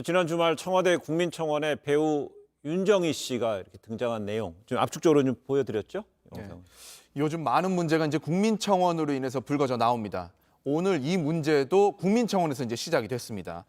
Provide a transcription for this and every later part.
지난 주말 청와대 국민청원에 배우 윤정희 씨가 이렇게 등장한 내용 좀 압축적으로 좀 보여드렸죠? 영상. 요즘 많은 문제가 이제 국민청원으로 인해서 불거져 나옵니다. 오늘 이 문제도 국민청원에서 이제 시작이 됐습니다.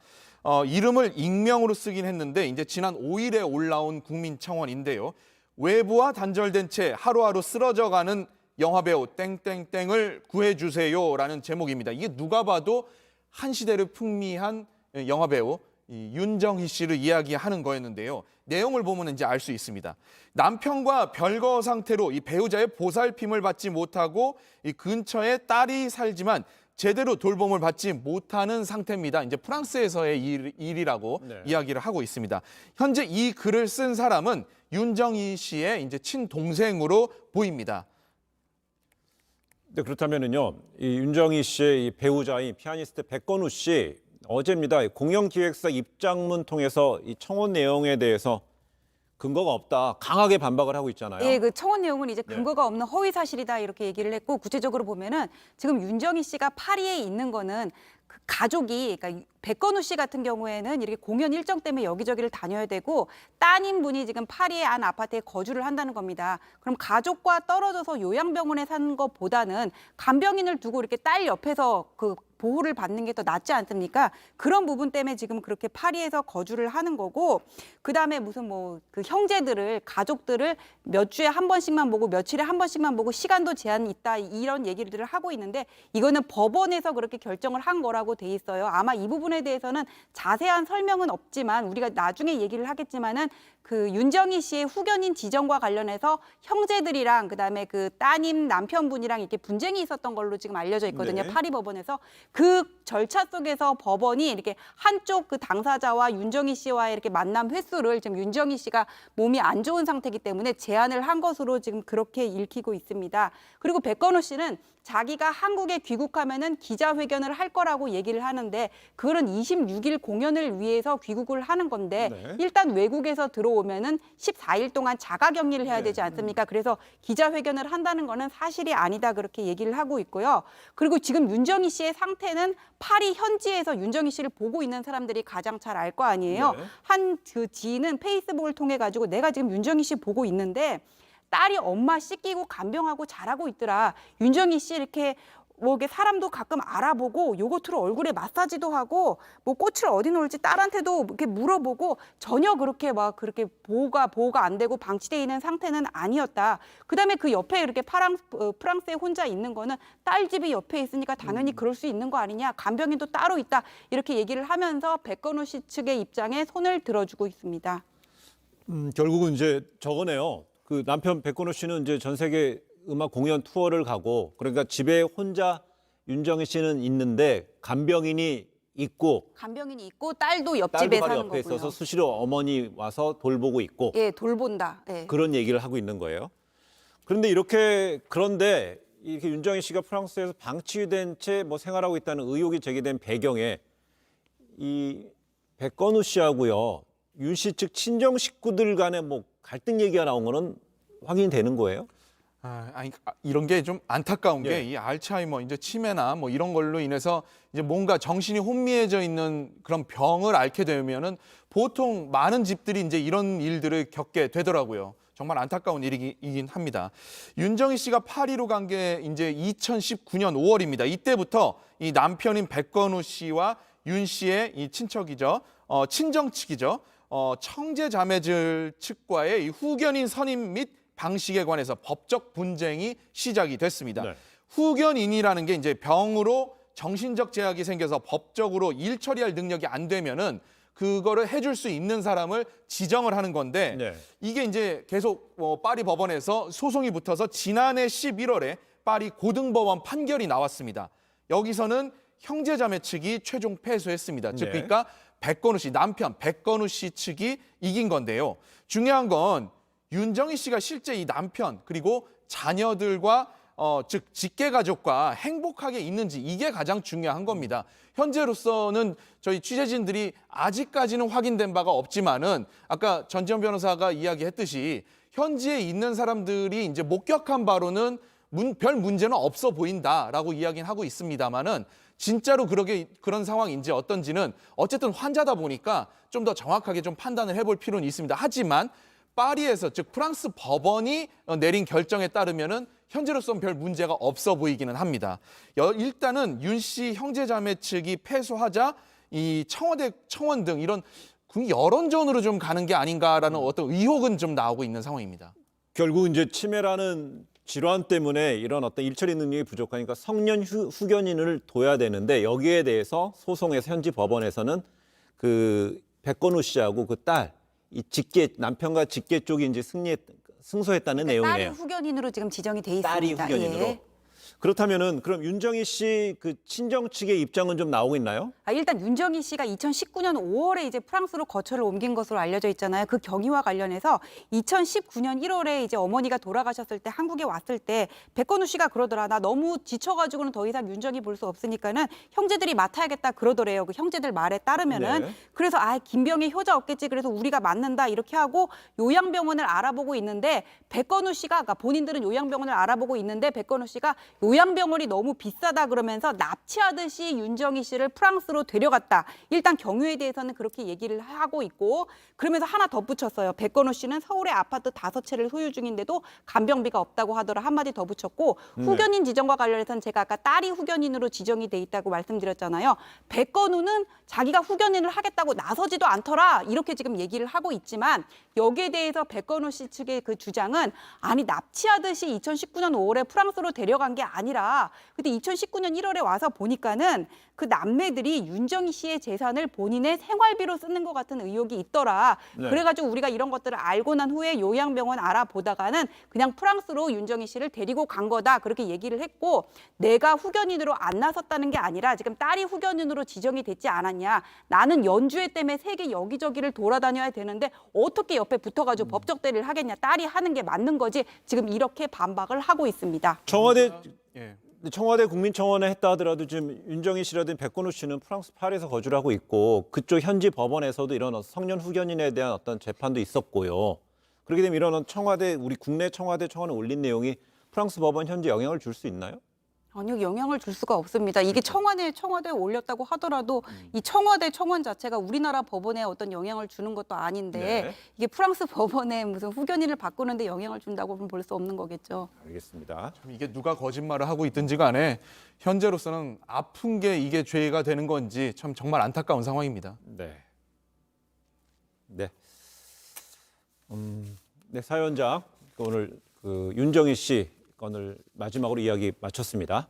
이름을 익명으로 쓰긴 했는데 이제 지난 5일에 올라온 국민청원인데요. 외부와 단절된 채 하루하루 쓰러져가는 영화배우 땡땡땡을 구해주세요라는 제목입니다. 이게 누가 봐도 한 시대를 풍미한 영화배우 윤정희 씨를 이야기하는 거였는데요. 내용을 보면 이제 알 수 있습니다. 남편과 별거 상태로 이 배우자의 보살핌을 받지 못하고 이 근처에 딸이 살지만 제대로 돌봄을 받지 못하는 상태입니다. 이제 프랑스에서의 일이라고 이야기를 하고 있습니다. 현재 이 글을 쓴 사람은 윤정희 씨의 이제 친동생으로 보입니다. 네, 그렇다면은요, 이 윤정희 씨의 이 배우자인 피아니스트 백건우 씨 어제입니다. 공영기획사 입장문 통해서 이 청원 내용에 대해서 근거가 없다 강하게 반박을 하고 있잖아요. 예, 그 청원 내용은 이제 근거가 없는 허위 사실이다 이렇게 얘기를 했고, 구체적으로 보면은 지금 윤정희 씨가 파리에 있는 거는 그 가족이, 그러니까 백건우 씨 같은 경우에는 이렇게 공연 일정 때문에 여기저기를 다녀야 되고 따님분이 지금 파리의 한 아파트에 거주를 한다는 겁니다. 그럼 가족과 떨어져서 요양병원에 사는 것보다는 간병인을 두고 이렇게 딸 옆에서 그 보호를 받는 게 더 낫지 않습니까? 그런 부분 때문에 지금 그렇게 파리에서 거주를 하는 거고, 그다음에 무슨 뭐 그 형제들을, 가족들을 몇 주에 한 번씩만 보고 며칠에 한 번씩만 보고 시간도 제한이 있다 이런 얘기들을 하고 있는데, 이거는 법원에서 그렇게 결정을 한 거라고 돼 있어요. 아마 이 부분에 대해서는 자세한 설명은 없지만 우리가 나중에 얘기를 하겠지만은 그 윤정희 씨의 후견인 지정과 관련해서 형제들이랑 그다음에 그 따님 남편분이랑 이렇게 분쟁이 있었던 걸로 지금 알려져 있거든요. 네. 파리 법원에서. 그 절차 속에서 법원이 이렇게 한쪽 그 당사자와 윤정희 씨와의 이렇게 만남 횟수를 지금 윤정희 씨가 몸이 안 좋은 상태이기 때문에 제한을 한 것으로 지금 그렇게 읽히고 있습니다. 그리고 백건우 씨는 자기가 한국에 귀국하면은 기자회견을 할 거라고 얘기를 하는데, 그거는 26일 공연을 위해서 귀국을 하는 건데 일단 외국에서 들어오면은 14일 동안 자가격리를 해야 되지 않습니까? 그래서 기자회견을 한다는 거는 사실이 아니다 그렇게 얘기를 하고 있고요. 그리고 지금 윤정희 씨의 상태는 파리 현지에서 윤정희 씨를 보고 있는 사람들이 가장 잘 알 거 아니에요. 한 그 지인은 페이스북을 통해 가지고 내가 지금 윤정희 씨 보고 있는데 딸이 엄마 씻기고 간병하고 잘하고 있더라. 윤정희 씨 이렇게 뭐 이게 사람도 가끔 알아보고 요거트로 얼굴에 마사지도 하고 뭐 꽃을 어디 놓을지 딸한테도 이렇게 물어보고 전혀 그렇게 막 그렇게 보호가 안 되고 방치돼 있는 상태는 아니었다. 그다음에 그 옆에 이렇게 프랑스에 혼자 있는 거는 딸 집이 옆에 있으니까 당연히 그럴 수 있는 거 아니냐. 간병인도 따로 있다. 이렇게 얘기를 하면서 백건우 씨 측의 입장에 손을 들어주고 있습니다. 결국은 이제 저거네요. 그 남편 백건우 씨는 이제 전 세계 음악 공연 투어를 가고, 그러니까 집에 혼자 윤정희 씨는 있는데 간병인이 있고 딸도 옆집에 딸도 바로 사는 옆에 거고요. 있어서 수시로 어머니 와서 돌보고 있고, 예, 돌본다. 예. 그런 얘기를 하고 있는 거예요. 그런데 그런데 이렇게 윤정희 씨가 프랑스에서 방치된 채 뭐 생활하고 있다는 의혹이 제기된 배경에 이 백건우 씨하고요, 윤 씨 측 친정 식구들 간에 뭐 갈등 얘기가 나온 거는 확인이 되는 거예요? 이런 게 좀 안타까운 게 이 알츠하이머, 이제 치매나 뭐 이런 걸로 인해서 이제 뭔가 정신이 혼미해져 있는 그런 병을 앓게 되면은 보통 많은 집들이 이제 이런 일들을 겪게 되더라고요. 정말 안타까운 일이긴 합니다. 윤정희 씨가 파리로 간 게 이제 2019년 5월입니다. 이때부터 이 남편인 백건우 씨와 윤 씨의 이 친척이죠, 친정 측이죠, 청제 자매들 측과의 이 후견인 선임 및 방식에 관해서 법적 분쟁이 시작이 됐습니다. 후견인이라는 게 이제 병으로 정신적 제약이 생겨서 법적으로 일 처리할 능력이 안 되면은 그거를 해줄 수 있는 사람을 지정을 하는 건데, 이게 이제 계속 파리 법원에서 소송이 붙어서 지난해 11월에 파리 고등법원 판결이 나왔습니다. 여기서는 형제자매 측이 최종 패소했습니다. 즉 그러니까 백건우 씨 남편 백건우 씨 측이 이긴 건데요. 중요한 건 윤정희 씨가 실제 이 남편 그리고 자녀들과 즉 직계가족과 행복하게 있는지, 이게 가장 중요한 겁니다. 현재로서는 저희 취재진들이 아직까지는 확인된 바가 없지만은 아까 전지현 변호사가 이야기했듯이 현지에 있는 사람들이 이제 목격한 바로는 별 문제는 없어 보인다라고 이야기는 하고 있습니다만은 진짜로 그런 상황인지 어떤지는 어쨌든 환자다 보니까 좀 더 정확하게 좀 판단을 해볼 필요는 있습니다. 하지만 파리에서 즉 프랑스 법원이 내린 결정에 따르면은 현재로서는 별 문제가 없어 보이기는 합니다. 일단은 윤 씨 형제자매 측이 패소하자 이 청와대 청원 등 이런 여론전으로 좀 가는 게 아닌가라는 어떤 의혹은 좀 나오고 있는 상황입니다. 결국 이제 치매라는 질환 때문에 이런 어떤 일처리 능력이 부족하니까 성년 후견인을 둬야 되는데 여기에 대해서 소송에서 현지 법원에서는 그 백건우 씨하고 그 딸 이 직계 남편과 직계 쪽이 이제 승소했다는 내용이네요. 딸이 후견인으로 지금 지정이 돼 있습니다. 딸이 후견인으로. 예. 그렇다면은 그럼 윤정희 씨 그 친정 측의 입장은 좀 나오고 있나요? 일단 윤정희 씨가 2019년 5월에 이제 프랑스로 거처를 옮긴 것으로 알려져 있잖아요. 그 경위와 관련해서 2019년 1월에 이제 어머니가 돌아가셨을 때 한국에 왔을 때 백건우 씨가 그러더라. 나 너무 지쳐가지고는 더 이상 윤정희 볼 수 없으니까는 형제들이 맡아야겠다 그러더래요. 그 형제들 말에 따르면은. 네. 그래서 김병희 효자 없겠지. 그래서 우리가 맡는다 이렇게 하고 요양병원을 알아보고 있는데 백건우 씨가 그러니까 본인들은 요양병원을 알아보고 있는데 백건우 씨가 요양병원이 너무 비싸다 그러면서 납치하듯이 윤정희 씨를 프랑스로 데려갔다. 일단 경유에 대해서는 그렇게 얘기를 하고 있고 그러면서 하나 덧붙였어요. 백건우 씨는 서울의 아파트 5채를 소유 중인데도 간병비가 없다고 하더라. 한마디 더 붙였고 후견인 지정과 관련해서는 제가 아까 딸이 후견인으로 지정이 돼 있다고 말씀드렸잖아요. 백건우는 자기가 후견인을 하겠다고 나서지도 않더라. 이렇게 지금 얘기를 하고 있지만 여기에 대해서 백건우 씨 측의 그 주장은 아니 납치하듯이 2019년 5월에 프랑스로 데려간 게 아니라 근데 2019년 1월에 와서 보니까는 그 남매들이 윤정희 씨의 재산을 본인의 생활비로 쓰는 것 같은 의혹이 있더라. 네. 그래가지고 우리가 이런 것들을 알고 난 후에 요양병원 알아보다가는 그냥 프랑스로 윤정희 씨를 데리고 간 거다. 그렇게 얘기를 했고 내가 후견인으로 안 나섰다는 게 아니라 지금 딸이 후견인으로 지정이 됐지 않았냐. 나는 연주회 때문에 세계 여기저기를 돌아다녀야 되는데 어떻게 옆에 붙어가지고 법적 대리를 하겠냐. 딸이 하는 게 맞는 거지. 지금 이렇게 반박을 하고 있습니다. 청와대 국민청원에 했다 하더라도 지금 윤정희 씨라든지 백건우 씨는 프랑스 파리에서 거주를 하고 있고 그쪽 현지 법원에서도 이런 성년 후견인에 대한 어떤 재판도 있었고요. 그렇게 되면 이런 우리 국내 청와대 청원에 올린 내용이 프랑스 법원 현지 영향을 줄 수 있나요? 아니요, 영향을 줄 수가 없습니다. 이게 청와대에 올렸다고 하더라도 이 청와대 청원 자체가 우리나라 법원에 어떤 영향을 주는 것도 아닌데 네. 이게 프랑스 법원에 무슨 후견인을 바꾸는데 영향을 준다고는 볼 수 없는 거겠죠. 알겠습니다. 이게 누가 거짓말을 하고 있든지 간에 현재로서는 아픈 게 이게 죄가 되는 건지 참 정말 안타까운 상황입니다. 네. 네, 사연자 오늘 그 윤정희 씨 건을 마지막으로 이야기 마쳤습니다.